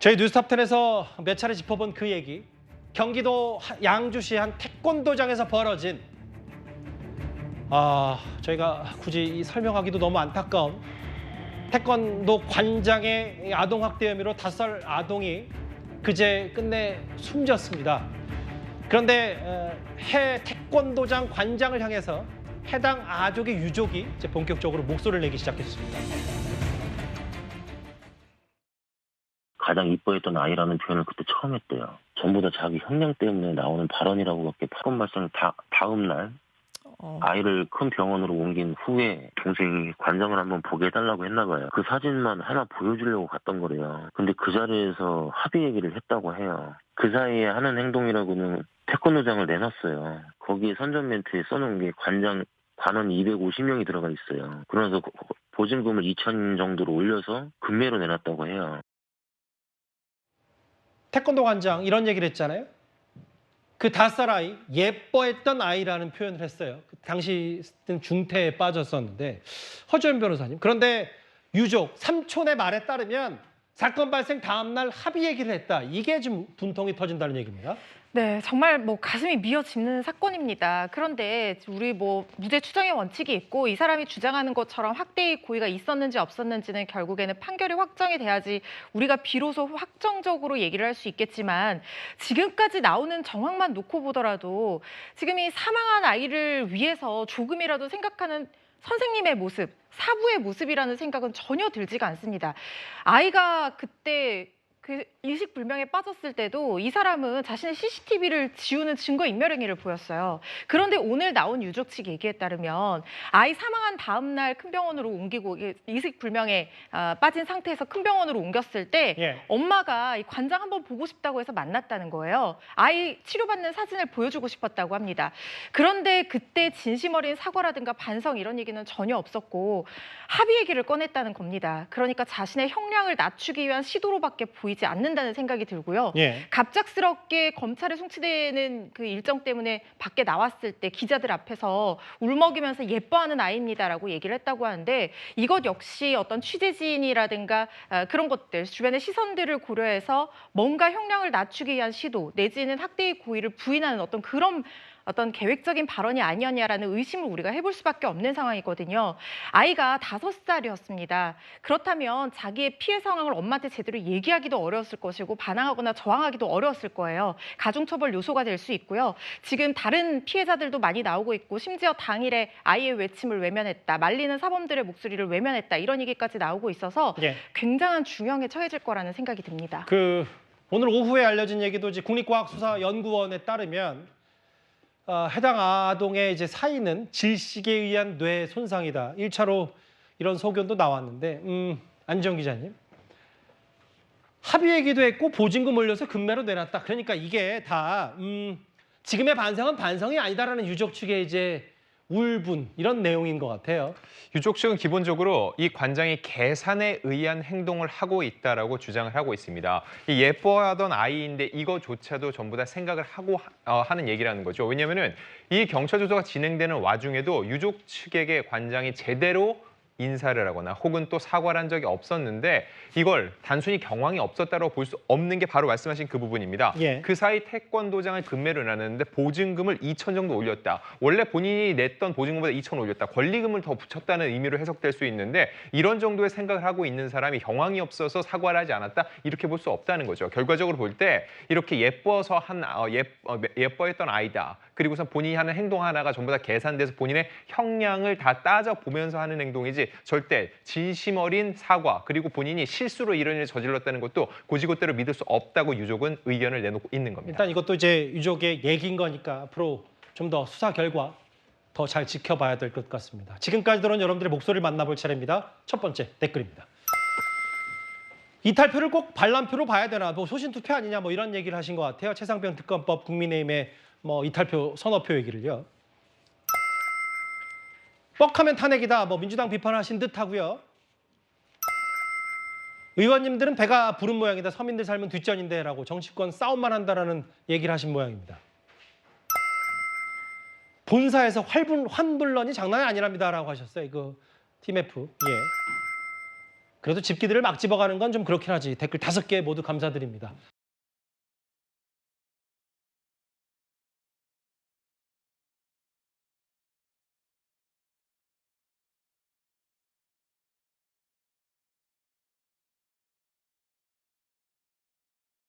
저희 뉴스탑10에서 몇 차례 짚어본 그 얘기, 경기도 양주시 한 태권도장에서 벌어진 저희가 굳이 설명하기도 너무 안타까운 태권도 관장의 아동학대 혐의로 5살 아동이 그제 끝내 숨졌습니다. 그런데 해 태권도장 관장을 향해서 해당 아족의 유족이 이제 본격적으로 목소리를 내기 시작했습니다. 가장 이뻐했던 아이라는 표현을 그때 처음 했대요. 전부 다 자기 형량 때문에 나오는 발언이라고밖에 파론 말씀을 다음 날 아이를 큰 병원으로 옮긴 후에 동생이 관장을 한번 보게 해달라고 했나 봐요. 그 사진만 하나 보여주려고 갔던 거래요. 근데 그 자리에서 합의 얘기를 했다고 해요. 그 사이에 하는 행동이라고는 태권도장을 내놨어요. 거기에 선전 멘트에 써놓은 게 관원 250명이 들어가 있어요. 그러면서 보증금을 2천 정도로 올려서 금매로 내놨다고 해요. 태권도 관장 이런 얘기를 했잖아요. 그 5살 아이, 예뻐했던 아이라는 표현을 했어요. 당시는 중태에 빠졌었는데 허주연 변호사님. 그런데 유족, 삼촌의 말에 따르면 사건 발생 다음 날 합의 얘기를 했다. 이게 지금 분통이 터진다는 얘기입니다. 네, 정말 가슴이 미어짓는 사건입니다. 그런데 우리 무죄 추정의 원칙이 있고 이 사람이 주장하는 것처럼 학대의 고의가 있었는지 없었는지는 결국에는 판결이 확정이 돼야지 우리가 비로소 확정적으로 얘기를 할 수 있겠지만 지금까지 나오는 정황만 놓고 보더라도 지금 이 사망한 아이를 위해서 조금이라도 생각하는 선생님의 모습, 사부의 모습이라는 생각은 전혀 들지가 않습니다. 아이가 그때 그 의식불명에 빠졌을 때도 이 사람은 자신의 CCTV를 지우는 증거인멸행위를 보였어요. 그런데 오늘 나온 유족 측 얘기에 따르면 아이 사망한 다음 날 큰 병원으로 옮기고 의식불명에 빠진 상태에서 큰 병원으로 옮겼을 때 엄마가 이 관장 한번 보고 싶다고 해서 만났다는 거예요. 아이 치료받는 사진을 보여주고 싶었다고 합니다. 그런데 그때 진심 어린 사과라든가 반성 이런 얘기는 전혀 없었고 합의 얘기를 꺼냈다는 겁니다. 그러니까 자신의 형량을 낮추기 위한 시도로밖에 보이지 않는다는 생각이 들고요. 갑작스럽게 검찰에 송치되는 그 일정 때문에 밖에 나왔을 때 기자들 앞에서 울먹이면서 예뻐하는 아이입니다라고 얘기를 했다고 하는데 이것 역시 어떤 취재진이라든가 그런 것들, 주변의 시선들을 고려해서 뭔가 형량을 낮추기 위한 시도 내지는 학대의 고의를 부인하는 어떤 계획적인 발언이 아니었냐라는 의심을 우리가 해볼 수밖에 없는 상황이거든요. 아이가 5살이었습니다. 그렇다면 자기의 피해 상황을 엄마한테 제대로 얘기하기도 어려웠을 것이고 반항하거나 저항하기도 어려웠을 거예요. 가중처벌 요소가 될 수 있고요. 지금 다른 피해자들도 많이 나오고 있고 심지어 당일에 아이의 외침을 외면했다. 말리는 사범들의 목소리를 외면했다. 이런 얘기까지 나오고 있어서 굉장한 중형에 처해질 거라는 생각이 듭니다. 오늘 오후에 알려진 얘기도 이제 국립과학수사연구원에 따르면 해당 아동의 이제 사인은 질식에 의한 뇌 손상이다. 1차로 이런 소견도 나왔는데 안지영 기자님. 합의 얘기도 했고 보증금 올려서 금매로 내놨다. 그러니까 이게 다 지금의 반성은 반성이 아니다라는 유족 측의 이제 울분 이런 내용인 것 같아요. 유족 측은 기본적으로 이 관장이 계산에 의한 행동을 하고 있다라고 주장을 하고 있습니다. 이 예뻐하던 아이인데 이거조차도 전부 다 생각을 하고 하는 얘기라는 거죠. 왜냐하면은 이 경찰 조사가 진행되는 와중에도 유족 측에게 관장이 제대로 인사를 하거나 혹은 또 사과를 한 적이 없었는데 이걸 단순히 경황이 없었다고 볼 수 없는 게 바로 말씀하신 그 부분입니다. 그 사이 태권도장을 금매로 놨는데 보증금을 2천 정도 올렸다. 원래 본인이 냈던 보증금보다 2천 올렸다. 권리금을 더 붙였다는 의미로 해석될 수 있는데 이런 정도의 생각을 하고 있는 사람이 경황이 없어서 사과를 하지 않았다. 이렇게 볼 수 없다는 거죠. 결과적으로 볼 때 이렇게 예뻐했던 아이다. 그리고선 본인이 하는 행동 하나가 전부 다 계산돼서 본인의 형량을 다 따져보면서 하는 행동이지 절대 진심 어린 사과 그리고 본인이 실수로 이런 일을 저질렀다는 것도 곧이곧대로 믿을 수 없다고 유족은 의견을 내놓고 있는 겁니다. 일단 이것도 이제 유족의 얘기인 거니까 앞으로 좀 더 수사 결과 더 잘 지켜봐야 될 것 같습니다. 지금까지 들어온 여러분들의 목소리를 만나볼 차례입니다. 첫 번째 댓글입니다. 이탈표를 꼭 반란표로 봐야 되나? 소신투표 아니냐? 이런 얘기를 하신 것 같아요. 최상병 특검법 국민의힘의 이탈표 선호표 얘기를요. 뻑하면 탄핵이다. 민주당 비판하신 듯 하고요. 의원님들은 배가 부른 모양이다. 서민들 삶은 뒷전인데 라고 정치권 싸움만 한다라는 얘기를 하신 모양입니다. 본사에서 환불런이 장난이 아니랍니다 라고 하셨어요. 팀F. 그래도 집기들을 막 집어가는 건 좀 그렇긴 하지. 댓글 5개 모두 감사드립니다.